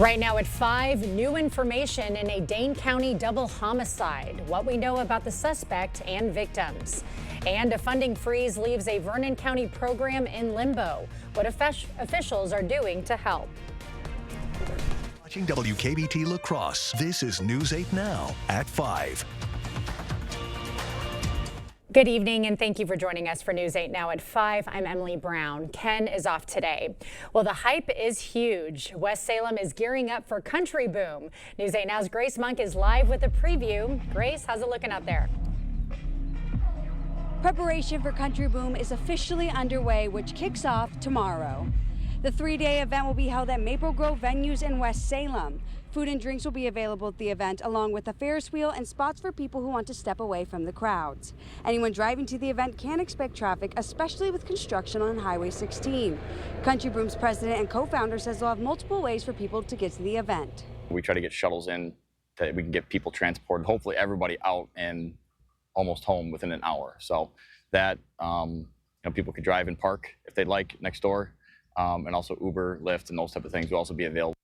Right now at 5, new information in a Dane County double homicide. What we know about the suspect and victims. And a funding freeze leaves a Vernon County program in limbo. What officials are doing to help. Watching WKBT La Crosse, this is News 8 Now at 5. Good evening and thank you for joining us for News 8 Now at 5. I'm Emily Brown. Ken is off today. Well, the hype is huge. West Salem is gearing up for Country Boom. News 8 Now's Grace Monk is live with a preview. Grace, how's it looking out there? Preparation for Country Boom is officially underway, which kicks off tomorrow. The 3-day event will be held at Maple Grove venues in West Salem. Food and drinks will be available at the event, along with a Ferris wheel and spots for people who want to step away from the crowds. Anyone driving to the event can expect traffic, especially with construction on Highway 16. Country Boom's president and co-founder says they'll have multiple ways for people to get to the event. We try to get shuttles in that we can get people transported, hopefully everybody out and almost home within an hour. So that people could drive and park if they'd like next door, and also Uber, Lyft, and those type of things will also be available.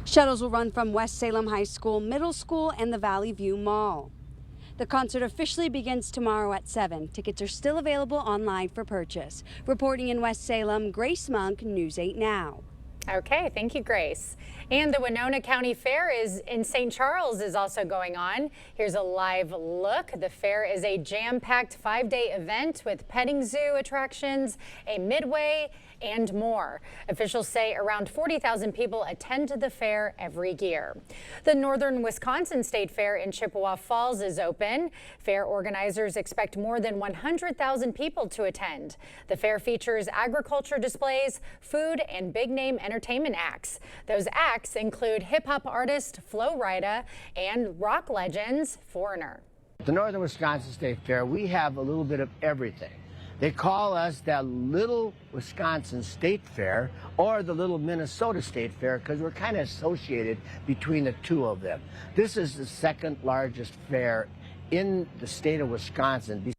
Shuttles will run from West Salem High School, Middle School, and the Valley View Mall. The concert officially begins tomorrow at 7. Tickets are still available online for purchase. Reporting in West Salem, Grace Monk, News 8 Now. Okay, thank you, Grace. And the Winona County Fair in St. Charles is also going on. Here's a live look. The fair is a jam-packed 5-day event with petting zoo attractions, a midway, and more. Officials say around 40,000 people attend to the fair every year. The Northern Wisconsin State Fair in Chippewa Falls is open. Fair organizers expect more than 100,000 people to attend. The fair features agriculture displays, food, and big-name entertainment acts. Those acts include hip-hop artist Flo Rida and rock legends Foreigner. At the Northern Wisconsin State Fair, we have a little bit of everything. They call us that Little Wisconsin State Fair or the Little Minnesota State Fair because we're kind of associated between the two of them. This is the second largest fair in the state of Wisconsin.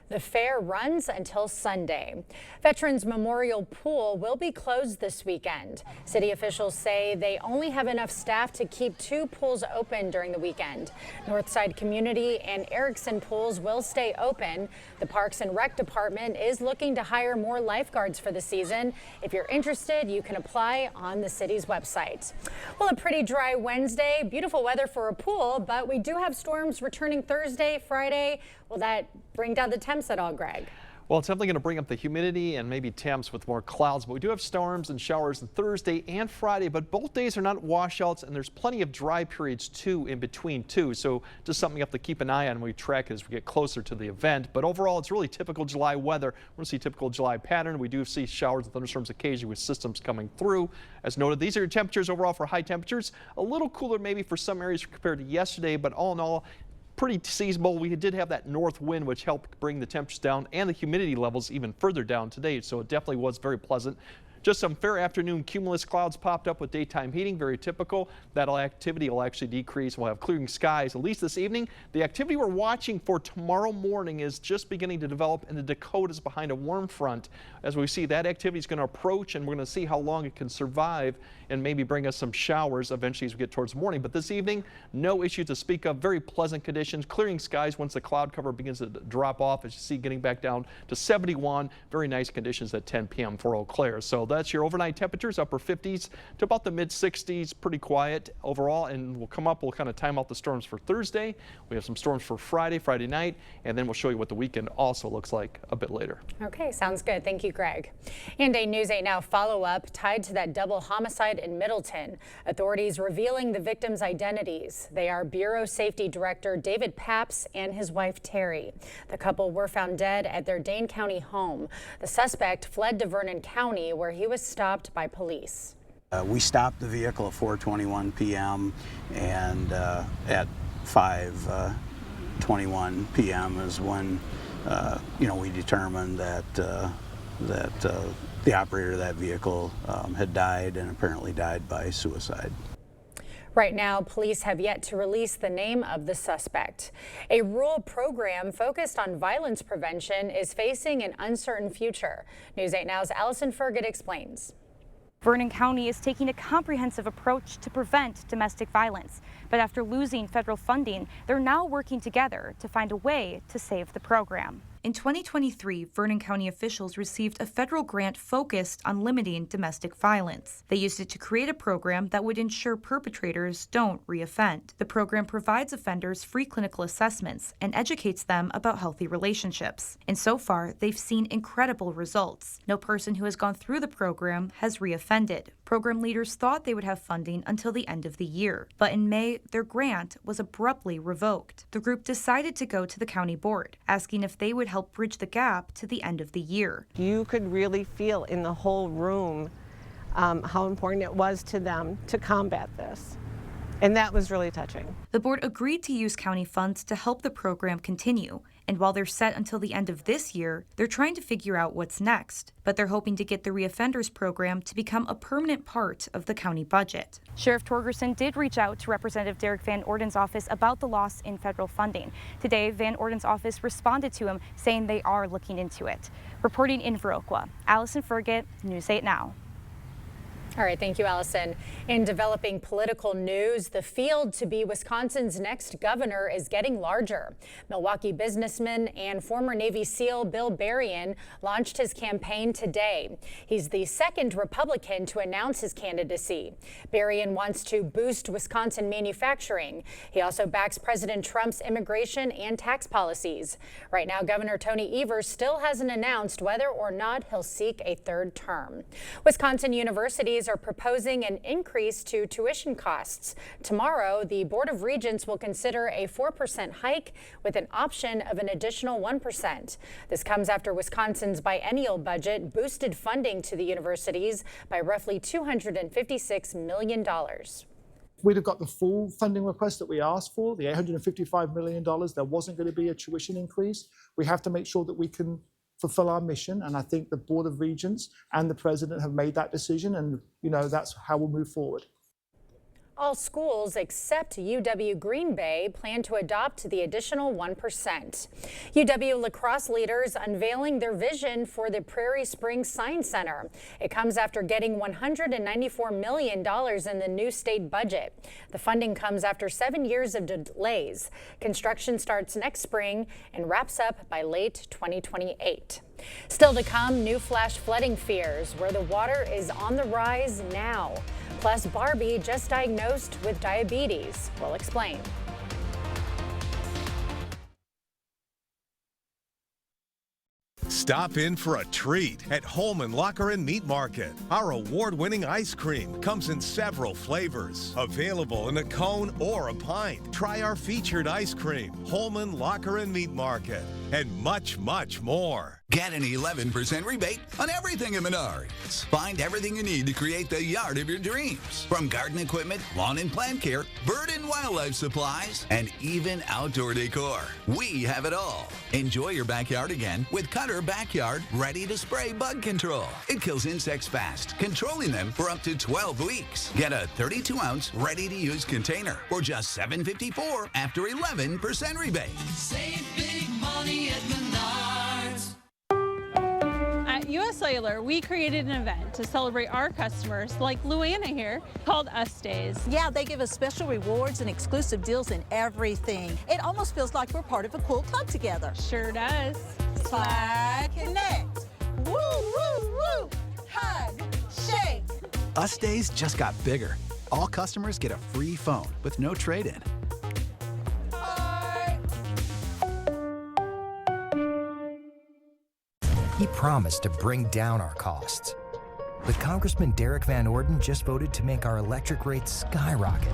The fair runs until Sunday. Veterans Memorial Pool will be closed this weekend. City officials say they only have enough staff to keep 2 pools open during the weekend. Northside Community and Erickson pools will stay open. The Parks and Rec Department is looking to hire more lifeguards for the season. If you're interested, you can apply on the city's website. Well, a pretty dry Wednesday, beautiful weather for a pool, but we do have storms returning Thursday, Friday. Will that bring down the temps at all, Greg? Well, it's definitely going to bring up the humidity and maybe temps with more clouds, but we do have storms and showers on Thursday and Friday, but both days are not washouts, and there's plenty of dry periods too in between too. So just something you have to keep an eye on when we track it as we get closer to the event. But overall, it's really typical July weather. We're going to see typical July pattern. We do see showers and thunderstorms occasionally with systems coming through. As noted, these are your temperatures overall for high temperatures. A little cooler maybe for some areas compared to yesterday, but all in all, pretty seasonable. We did have that north wind, which helped bring the temperatures down and the humidity levels even further down today. So it definitely was very pleasant. Just some fair afternoon cumulus clouds popped up with daytime heating, very typical. That activity will actually decrease. We'll have clearing skies, at least this evening. The activity we're watching for tomorrow morning is just beginning to develop in the Dakotas behind a warm front. As we see, that activity is going to approach, and we're going to see how long it can survive and maybe bring us some showers eventually as we get towards morning. But this evening, no issue to speak of. Very pleasant conditions, clearing skies once the cloud cover begins to drop off, as you see, getting back down to 71. Very nice conditions at 10 p.m. for Eau Claire. So that's your overnight temperatures, upper 50s to about the mid 60s. Pretty quiet overall, and we'll come up. We'll kind of time out the storms for Thursday. We have some storms for Friday night, and then we'll show you what the weekend also looks like a bit later. Okay, sounds good. Thank you, Greg. And a News 8 Now follow-up tied to that double homicide in Middleton. Authorities revealing the victims' identities. They are Bureau Safety Director David Paps and his wife Terry. The couple were found dead at their Dane County home. The suspect fled to Vernon County, where he was stopped by police. We stopped the vehicle at 4:21 p.m. and at 5:21 p.m. is when we determined that the operator of that vehicle had died, and apparently died by suicide. Right now, police have yet to release the name of the suspect. A rural program focused on violence prevention is facing an uncertain future. News 8 Now's Allison Fergut explains. Vernon County is taking a comprehensive approach to prevent domestic violence, but after losing federal funding, they're now working together to find a way to save the program. In 2023, Vernon County officials received a federal grant focused on limiting domestic violence. They used it to create a program that would ensure perpetrators don't reoffend. The program provides offenders free clinical assessments and educates them about healthy relationships. And so far, they've seen incredible results. No person who has gone through the program has reoffended. Program leaders thought they would have funding until the end of the year, but in May, their grant was abruptly revoked. The group decided to go to the county board, asking if they would help bridge the gap to the end of the year. You could really feel in the whole room how important it was to them to combat this. And that was really touching. The board agreed to use county funds to help the program continue. And while they're set until the end of this year, they're trying to figure out what's next. But they're hoping to get the reoffenders program to become a permanent part of the county budget. Sheriff Torgerson did reach out to Representative Derek Van Orden's office about the loss in federal funding. Today, Van Orden's office responded to him, saying they are looking into it. Reporting in Viroqua, Allison Ferget, News 8 Now. All right, thank you, Allison. In developing political news, the field to be Wisconsin's next governor is getting larger. Milwaukee businessman and former Navy SEAL Bill Berrien launched his campaign today. He's the second Republican to announce his candidacy. Berrien wants to boost Wisconsin manufacturing. He also backs President Trump's immigration and tax policies. Right now, Governor Tony Evers still hasn't announced whether or not he'll seek a third term. Wisconsin universities are proposing an increase to tuition costs. Tomorrow, the Board of Regents will consider a 4% hike with an option of an additional 1%. This comes after Wisconsin's biennial budget boosted funding to the universities by roughly $256 million. We'd have got the full funding request that we asked for, the $855 million. There wasn't going to be a tuition increase. We have to make sure that we can fulfill our mission, and I think the Board of Regents and the President have made that decision, and that's how we'll move forward. All schools except UW Green Bay plan to adopt the additional 1%. UW lacrosse leaders unveiling their vision for the Prairie Springs Science Center. It comes after getting $194 million in the new state budget. The funding comes after 7 years of delays. Construction starts next spring and wraps up by late 2028. Still to come, new flash flooding fears where the water is on the rise now. Plus, Barbie just diagnosed with diabetes. We'll explain. Stop in for a treat at Holman Locker and Meat Market. Our award-winning ice cream comes in several flavors, available in a cone or a pint. Try our featured ice cream, Holman Locker and Meat Market, and much, much more. Get an 11% rebate on everything at Menards. Find everything you need to create the yard of your dreams. From garden equipment, lawn and plant care, bird and wildlife supplies, and even outdoor decor. We have it all. Enjoy your backyard again with Cutter Backyard Ready to Spray Bug Control. It kills insects fast, controlling them for up to 12 weeks. Get a 32-ounce ready-to-use container for just $7.54 after 11% rebate. Save big money at Menards. At US Cellular, we created an event to celebrate our customers, like Luana here, called Us Days. Yeah, they give us special rewards and exclusive deals in everything. It almost feels like we're part of a cool club together. Sure does. Slide, connect. Woo, woo, woo. Hug, shake. Us Days just got bigger. All customers get a free phone with no trade-in. He promised to bring down our costs. But Congressman Derek Van Orden just voted to make our electric rates skyrocket.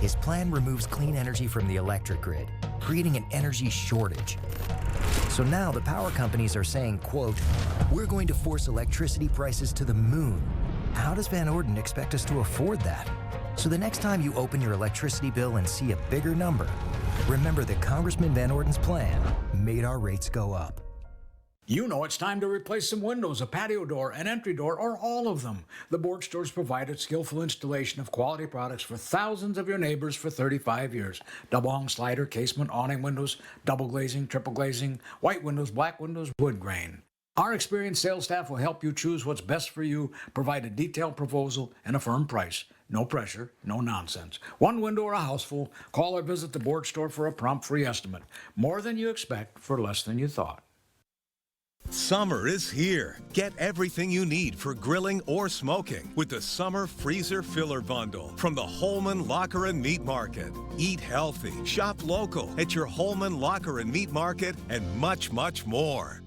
His plan removes clean energy from the electric grid, creating an energy shortage. So now the power companies are saying, quote, "We're going to force electricity prices to the moon." How does Van Orden expect us to afford that? So the next time you open your electricity bill and see a bigger number, remember that Congressman Van Orden's plan made our rates go up. You know it's time to replace some windows, a patio door, an entry door, or all of them. The board stores provided skillful installation of quality products for thousands of your neighbors for 35 years. Double hung slider, casement, awning windows, double glazing, triple glazing, white windows, black windows, wood grain. Our experienced sales staff will help you choose what's best for you, provide a detailed proposal and a firm price. No pressure, no nonsense. One window or a house full. Call or visit the board store for a prompt free estimate. More than you expect for less than you thought. Summer is here. Get everything you need for grilling or smoking with the Summer Freezer Filler Bundle from the Holman Locker and Meat Market. Eat healthy, shop local at your Holman Locker and Meat Market, and much, much more.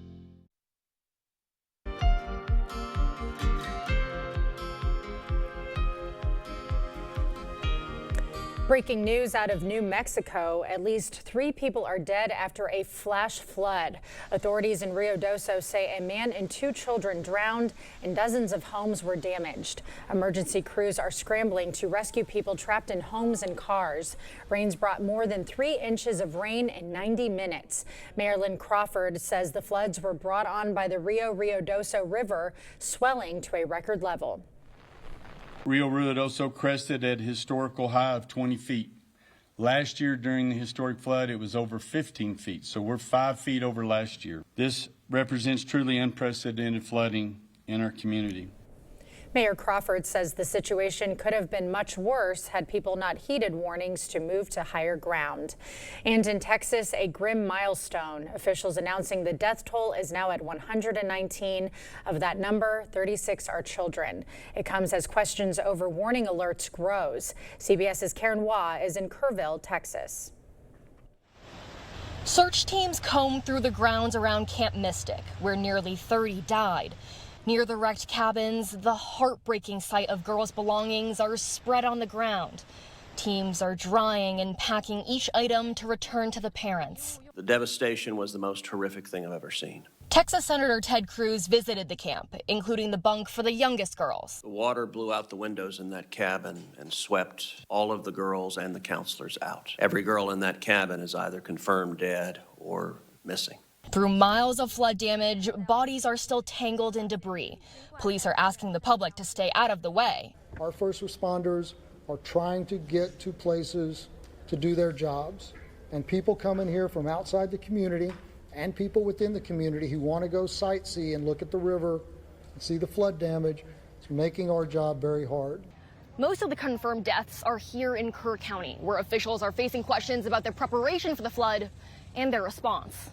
Breaking news out of New Mexico. At least 3 people are dead after a flash flood. Authorities in Rio Doso say a man and 2 children drowned and dozens of homes were damaged. Emergency crews are scrambling to rescue people trapped in homes and cars. Rains brought more than 3 inches of rain in 90 minutes. Mayor Lynn Crawford says the floods were brought on by the Rio Doso River, swelling to a record level. Rio Ruidoso crested at a historical high of 20 feet. Last year during the historic flood, it was over 15 feet, so we're 5 feet over last year. This represents truly unprecedented flooding in our community. Mayor Crawford says the situation could have been much worse had people not heeded warnings to move to higher ground. And in Texas, a grim milestone. Officials announcing the death toll is now at 119. Of that number, 36 are children. It comes as questions over warning alerts grows. CBS's Karen Waugh is in Kerrville, Texas. Search teams combed through the grounds around Camp Mystic, where nearly 30 died. Near the wrecked cabins, the heartbreaking sight of girls' belongings are spread on the ground. Teams are drying and packing each item to return to the parents. The devastation was the most horrific thing I've ever seen. Texas Senator Ted Cruz visited the camp, including the bunk for the youngest girls. The water blew out the windows in that cabin and swept all of the girls and the counselors out. Every girl in that cabin is either confirmed dead or missing. Through miles of flood damage, bodies are still tangled in debris. Police are asking the public to stay out of the way. Our first responders are trying to get to places to do their jobs. And people come in here from outside the community and people within the community who want to go sightsee and look at the river and see the flood damage. It's making our job very hard. Most of the confirmed deaths are here in Kerr County, where officials are facing questions about their preparation for the flood and their response.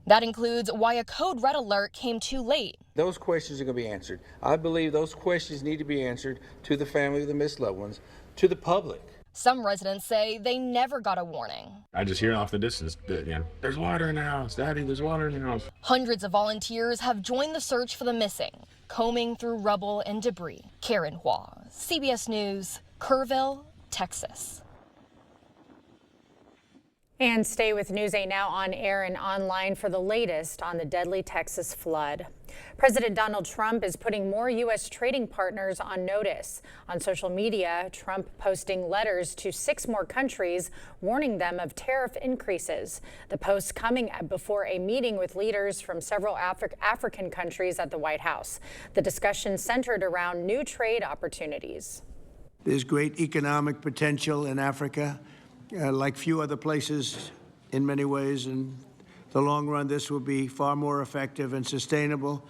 That includes why a code red alert came too late. Those questions are going to be answered. I believe those questions need to be answered to the family of the missed loved ones, to the public. Some residents say they never got a warning. I just hear off the distance that, there's water in the house, Daddy, there's water in the house. Hundreds of volunteers have joined the search for the missing, combing through rubble and debris. Karen Waugh, CBS News, Kerrville, Texas. And stay with News 8 Now on air and online for the latest on the deadly Texas flood. President Donald Trump is putting more U.S. trading partners on notice. On social media, Trump posting letters to 6 more countries warning them of tariff increases. The post coming before a meeting with leaders from several African countries at the White House. The discussion centered around new trade opportunities. There's great economic potential in Africa. Like few other places in many ways. In the long run, this will be far more effective and sustainable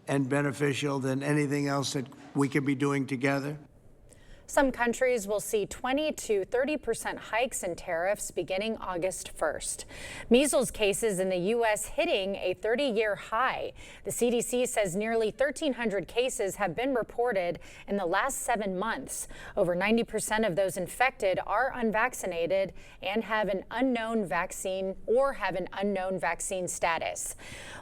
and beneficial than anything else that we could be doing together. Some countries will see 20 to 30% hikes in tariffs beginning August 1st. Measles cases in the U.S. hitting a 30-year high. The CDC says nearly 1,300 cases have been reported in the last 7 months. Over 90% of those infected are unvaccinated and have an unknown vaccine status.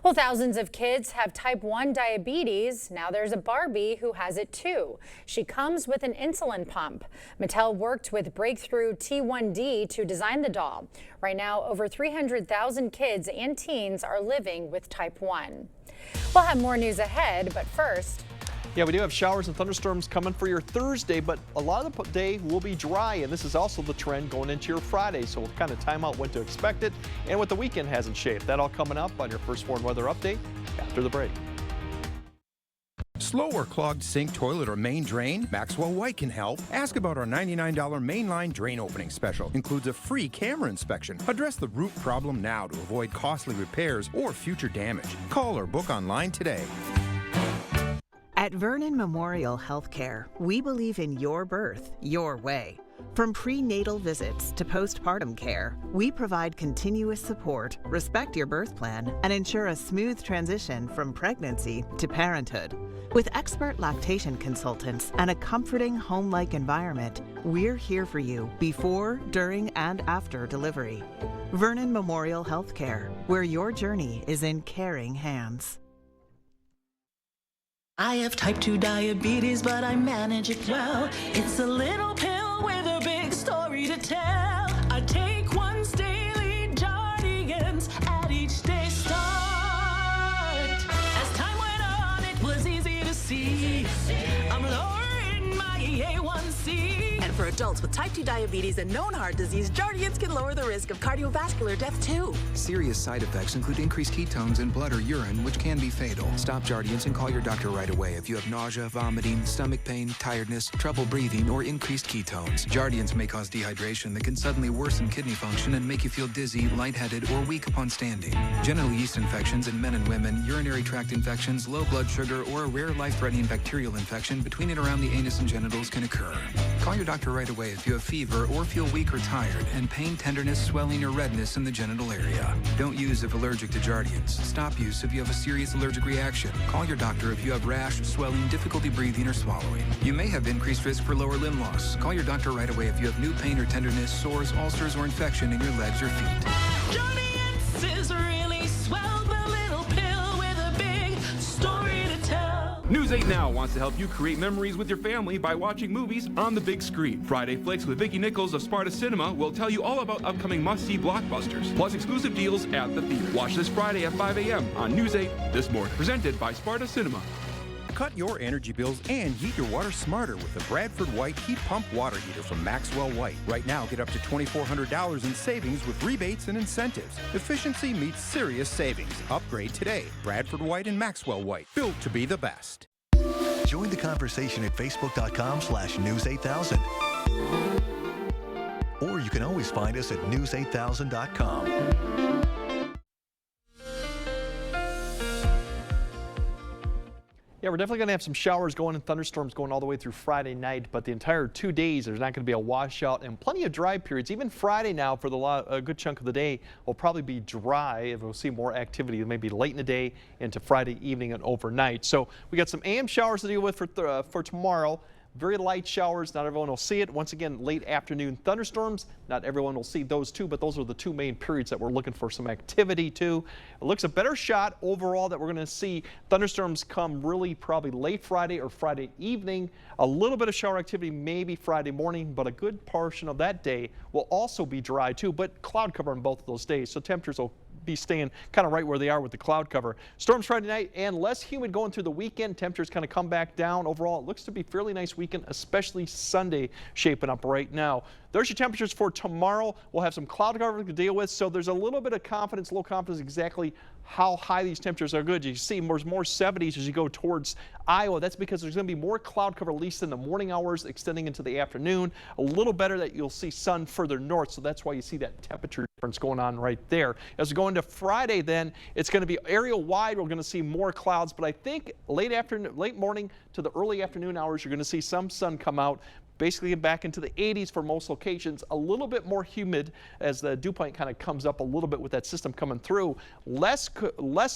Well, thousands of kids have type 1 diabetes. Now there's a Barbie who has it too. She comes with an insulin pump. Mattel worked with Breakthrough T1D to design the doll. Right now, over 300,000 kids and teens are living with type 1. We'll have more news ahead, but first. Yeah, we do have showers and thunderstorms coming for your Thursday, but a lot of the day will be dry, and this is also the trend going into your Friday, so we'll kind of time out when to expect it and what the weekend has in shape. That all coming up on your First Warn Weather Update after the break. Slow or clogged sink, toilet, or main drain? Maxwell White can help. Ask about our $99 mainline drain opening special. Includes a free camera inspection. Address the root problem now to avoid costly repairs or future damage. Call or book online today. At Vernon Memorial Healthcare, we believe in your birth, your way. From prenatal visits to postpartum care, we provide continuous support, respect your birth plan, and ensure a smooth transition from pregnancy to parenthood. With expert lactation consultants and a comforting home-like environment, we're here for you before, during, and after delivery. Vernon Memorial Healthcare, where your journey is in caring hands. I have type 2 diabetes, but I manage it well. It's a little pill with a big story to tell. I take once daily Jardians at each day start. As time went on, it was easy to see I'm lowering my A1C. And for adults with type 2 diabetes and known heart disease, Jardians can lower the risk of cardiovascular death too. Serious side effects include increased ketones in blood or urine, which can be fatal. Stop Jardians and call your doctor right away if you have nausea, vomiting, stomach pain, tiredness, trouble breathing, or increased ketones. Jardians may cause dehydration that can suddenly worsen kidney function and make you feel dizzy, lightheaded, or weak upon standing. Genital yeast infections in men and women, urinary tract infections, low blood sugar, or a rare life-threatening bacterial infection between and around the anus and genitals can occur. Call your doctor right away if you have fever or feel weak or tired and pain, tenderness, swelling, or redness in the genital area. Don't use if allergic to Jardians. Stop use if you have a serious allergic reaction. Call your doctor if you have rash, swelling, difficulty breathing, or swallowing. You may have increased risk for lower limb loss. Call your doctor right away if you have new pain or tenderness, sores, ulcers, or infection in your legs or feet. Jardians is really swell, the little pill with a big story to tell. News 8 Now wants to help you create memories with your family by watching movies on the big screen. Friday Flicks with Vicki Nichols of Sparta Cinema will tell you all about upcoming must-see blockbusters, plus exclusive deals at the theater. Watch this Friday at 5 a.m. on News 8 This Morning, presented by Sparta Cinema. Cut your energy bills and heat your water smarter with the Bradford White Heat Pump Water Heater from Maxwell White. Right now, get up to $2,400 in savings with rebates and incentives. Efficiency meets serious savings. Upgrade today. Bradford White and Maxwell White, built to be the best. Join the conversation at facebook.com/news8000. Or you can always find us at news8000.com. Yeah, we're definitely going to have some showers going and thunderstorms going all the way through Friday night, but the entire 2 days there's not going to be a washout and plenty of dry periods. Even Friday now for a good chunk of the day will probably be dry. We'll see more activity maybe late in the day into Friday evening and overnight. So we got some AM showers to deal with for tomorrow. Very light showers. Not everyone will see it. Once again, late afternoon thunderstorms. Not everyone will see those too, but those are the two main periods that we're looking for some activity to. It looks a better shot overall that we're going to see thunderstorms come really probably late Friday or Friday evening. A little bit of shower activity maybe Friday morning, but a good portion of that day will also be dry too, but cloud cover on both of those days. So temperatures will be staying kind of right where they are with the cloud cover. Storms Friday night and less humid going through the weekend. Temperatures kind of come back down. Overall, it looks to be a fairly nice weekend, especially Sunday shaping up right now. There's your temperatures for tomorrow. We'll have some cloud cover to deal with, so there's a little bit of confidence, low confidence exactly how high these temperatures are good. You see there's more 70s as you go towards Iowa. That's because there's going to be more cloud cover, at least in the morning hours, extending into the afternoon. A little better that you'll see sun further north, so that's why you see that temperature difference going on right there. As we go into Friday, then it's going to be area wide. We're going to see more clouds, but I think late morning to the early afternoon hours, you're going to see some sun come out. Basically get back into the 80s for most locations. A little bit more humid as the dew point kind of comes up a little bit with that system coming through. Less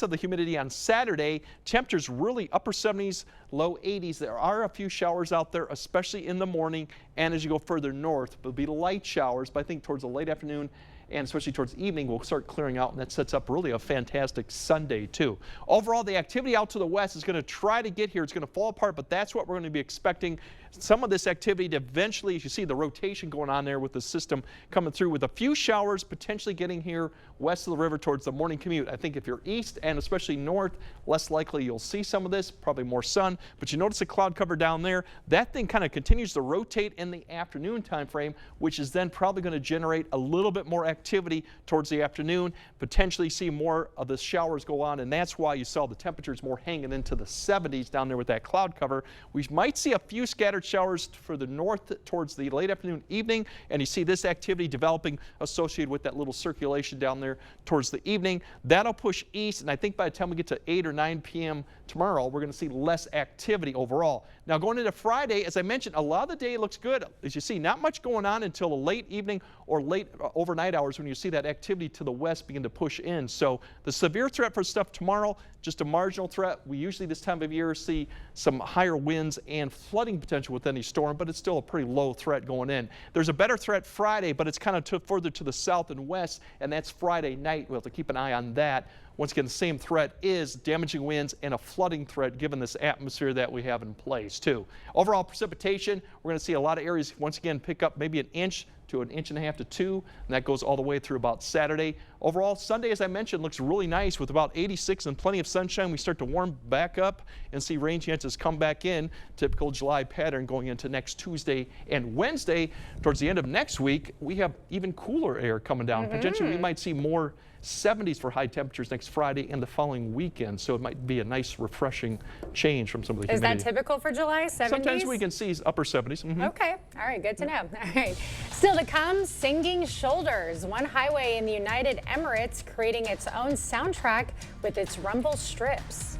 of the humidity on Saturday. Temperatures really upper 70s, low 80s. There are a few showers out there, especially in the morning and as you go further north. There'll be light showers, but I think towards the late afternoon and especially towards evening, we'll start clearing out, and that sets up really a fantastic Sunday, too. Overall, the activity out to the west is going to try to get here. It's going to fall apart, but that's what we're going to be expecting. Some of this activity to eventually, as you see the rotation going on there with the system coming through with a few showers potentially getting here west of the river towards the morning commute. I think if you're east and especially north, less likely you'll see some of this, probably more sun. But you notice the cloud cover down there. That thing kind of continues to rotate in the afternoon time frame, which is then probably going to generate a little bit more activity activity towards the afternoon, potentially see more of the showers go on, and that's why you saw the temperatures more hanging into the 70s down there with that cloud cover. We might see a few scattered showers for the north towards the late afternoon, evening, and you see this activity developing associated with that little circulation down there towards the evening. That'll push east, and I think by the time we get to 8 or 9 p.m. tomorrow, we're going to see less activity overall. Now going into Friday, as I mentioned, a lot of the day looks good. As you see, not much going on until the late evening or late overnight hours when you see that activity to the west begin to push in. So the severe threat for stuff tomorrow, just a marginal threat. We usually this time of year see some higher winds and flooding potential with any storm, but it's still a pretty low threat going in. There's a better threat Friday, but it's kind of further to the south and west, and that's Friday night. We'll have to keep an eye on that. Once again, the same threat is damaging winds and a flooding threat given this atmosphere that we have in place too. Overall precipitation, we're going to see a lot of areas once again pick up maybe 1 inch to 1.5 inches to 2, and that goes all the way through about Saturday. Overall, Sunday, as I mentioned, looks really nice with about 86 and plenty of sunshine. We start to warm back up and see rain chances come back in. Typical July pattern going into next Tuesday and Wednesday. Towards the end of next week, we have even cooler air coming down. Potentially, we might see more 70s for high temperatures next Friday and the following weekend. So it might be a nice, refreshing change from some of the humidity. Is that typical for July, 70s? Sometimes we can see upper 70s. Okay. All right. Good to know. All right. Still to come, Singing Shoulders. One highway in the United Emirates creating its own soundtrack with its rumble strips.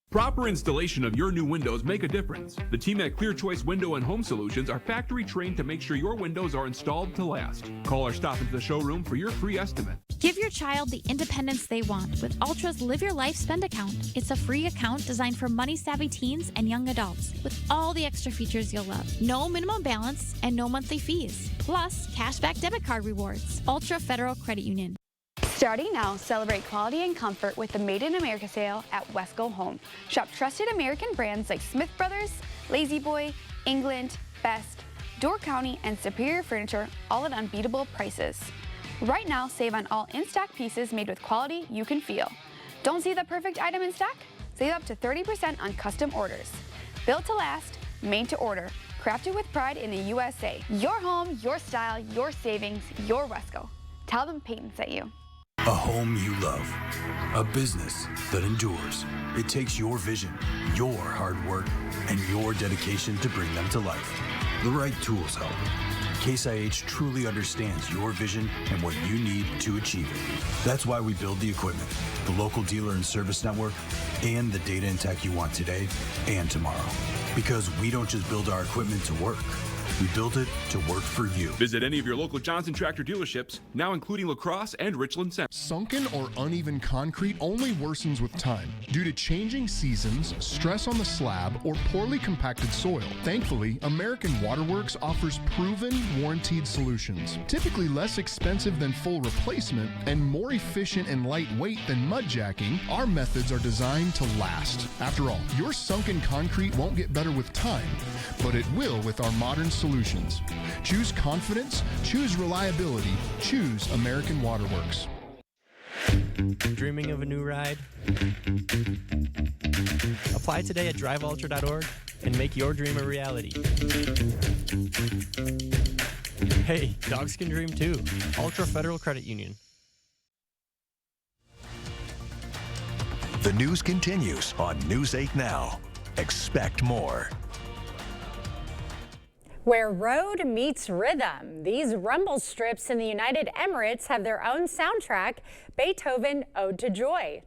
Proper installation of your new windows make a difference. The team at Clear Choice Window and Home Solutions are factory trained to make sure your windows are installed to last. Call or stop into the showroom for your free estimate. Give your child the independence they want with Ultra's Live Your Life Spend account. It's a free account designed for money-savvy teens and young adults with all the extra features you'll love. No minimum balance and no monthly fees. Plus, cashback debit card rewards. Ultra Federal Credit Union. Starting now, celebrate quality and comfort with the Made in America sale at Wesco Home. Shop trusted American brands like Smith Brothers, Lazy Boy, England, Best, Door County, and Superior Furniture, all at unbeatable prices. Right now, save on all in-stock pieces made with quality you can feel. Don't see the perfect item in stock? Save up to 30% on custom orders. Built to last, made to order, crafted with pride in the USA. Your home, your style, your savings, your Wesco. Tell them Peyton sent you. A home you love. A business that endures. It takes your vision, your hard work, and your dedication to bring them to life. The right tools help. Case IH truly understands your vision and what you need to achieve it. That's why we build the equipment, the local dealer and service network, and the data and tech you want today and tomorrow. Because we don't just build our equipment to work. We built it to work for you. Visit any of your local Johnson Tractor dealerships, now including La Crosse and Richland Center. Sunken or uneven concrete only worsens with time due to changing seasons, stress on the slab, or poorly compacted soil. Thankfully, American Waterworks offers proven, warranted solutions. Typically less expensive than full replacement and more efficient and lightweight than mud jacking, our methods are designed to last. After all, your sunken concrete won't get better with time, but it will with our modern solutions. Choose confidence, choose reliability, choose American Waterworks. Dreaming of a new ride? Apply today at driveultra.org and make your dream a reality. Hey, dogs can dream too. Ultra Federal Credit Union. The news continues on News 8 Now. Expect more. Where road meets rhythm, these rumble strips in the United Emirates have their own soundtrack, Beethoven Ode to Joy.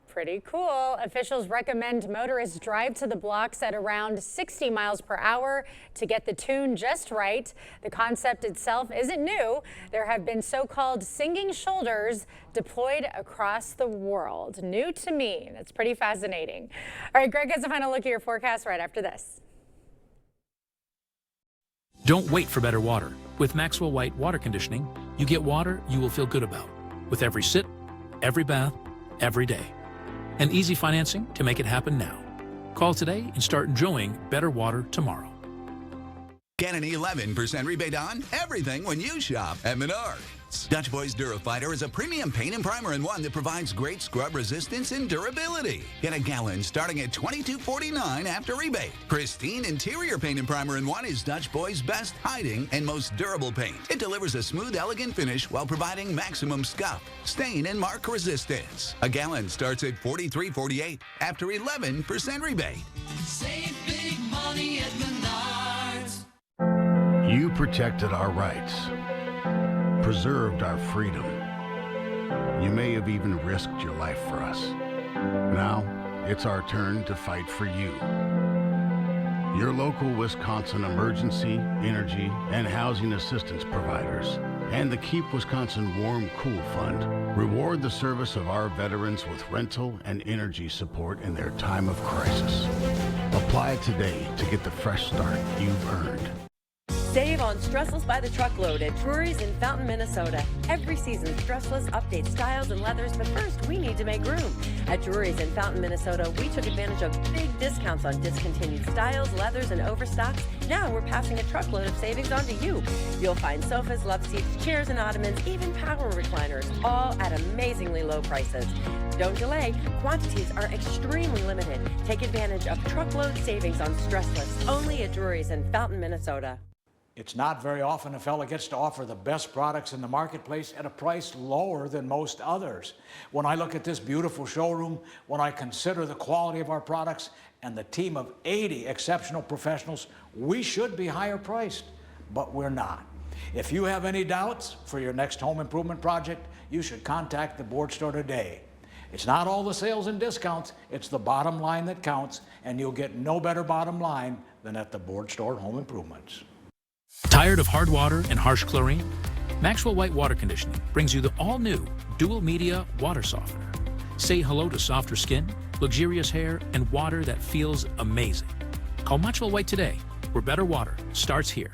Pretty cool. Officials recommend motorists drive to the blocks at around 60 miles per hour to get the tune just right. The concept itself isn't new. There have been so-called singing shoulders deployed across the world. New to me. That's pretty fascinating. All right, Greg has a final look at your forecast right after this. Don't wait for better water. With Maxwell White Water Conditioning, you get water you will feel good about with every sip, every bath, every day. And easy financing to make it happen now. Call today and start enjoying better water tomorrow. Get an 11% rebate on everything when you shop at Menards. Dutch Boys Durafighter is a premium paint and primer in one that provides great scrub resistance and durability. Get a gallon starting at $22.49 after rebate. Pristine interior paint and primer in one is Dutch Boys' best hiding and most durable paint. It delivers a smooth, elegant finish while providing maximum scuff, stain, and mark resistance. A gallon starts at $43.48 after 11% rebate. Save big money at Menards. You protected our rights, preserved our freedom. You may have even risked your life for us. Now, it's our turn to fight for you. Your local Wisconsin emergency, energy, and housing assistance providers and the Keep Wisconsin Warm Cool Fund reward the service of our veterans with rental and energy support in their time of crisis. Apply today to get the fresh start you've earned. Save on Stressless by the truckload at Drury's in Fountain, Minnesota. Every season, Stressless updates styles and leathers, but first, we need to make room. At Drury's in Fountain, Minnesota, we took advantage of big discounts on discontinued styles, leathers, and overstocks. Now we're passing a truckload of savings on to you. You'll find sofas, love seats, chairs, and ottomans, even power recliners, all at amazingly low prices. Don't delay. Quantities are extremely limited. Take advantage of truckload savings on Stressless, only at Drury's in Fountain, Minnesota. It's not very often a fella gets to offer the best products in the marketplace at a price lower than most others. When I look at this beautiful showroom, when I consider the quality of our products and the team of 80 exceptional professionals, we should be higher priced, but we're not. If you have any doubts for your next home improvement project, you should contact the Board Store today. It's not all the sales and discounts, it's the bottom line that counts, and you'll get no better bottom line than at the Board Store Home Improvements. Tired of hard water and harsh chlorine? Maxwell White Water Conditioning brings you the all-new dual media water softener. Say hello to softer skin, luxurious hair, and water that feels amazing. Call Maxwell White today, where better water starts here.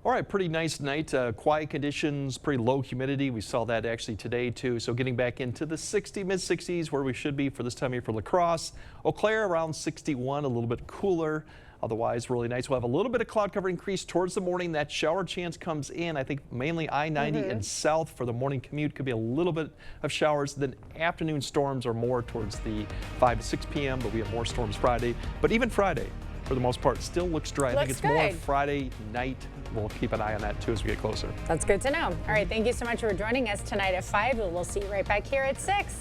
All right, pretty nice night. Quiet conditions, pretty low humidity. We saw that actually today too. So getting back into the mid-60s where we should be for this time of year for La Crosse. Eau Claire around 61, a little bit cooler. Otherwise, really nice. We'll have a little bit of cloud cover increase towards the morning. That shower chance comes in, I think, mainly I-90 and south for the morning commute. Could be a little bit of showers. Then afternoon storms are more towards the 5 to 6 p.m., but we have more storms Friday. But even Friday, for the most part, still looks dry. I think it's more Friday night. We'll keep an eye on that, too, as we get closer. That's good to know. All right, thank you so much for joining us tonight at 5. We'll see you right back here at 6.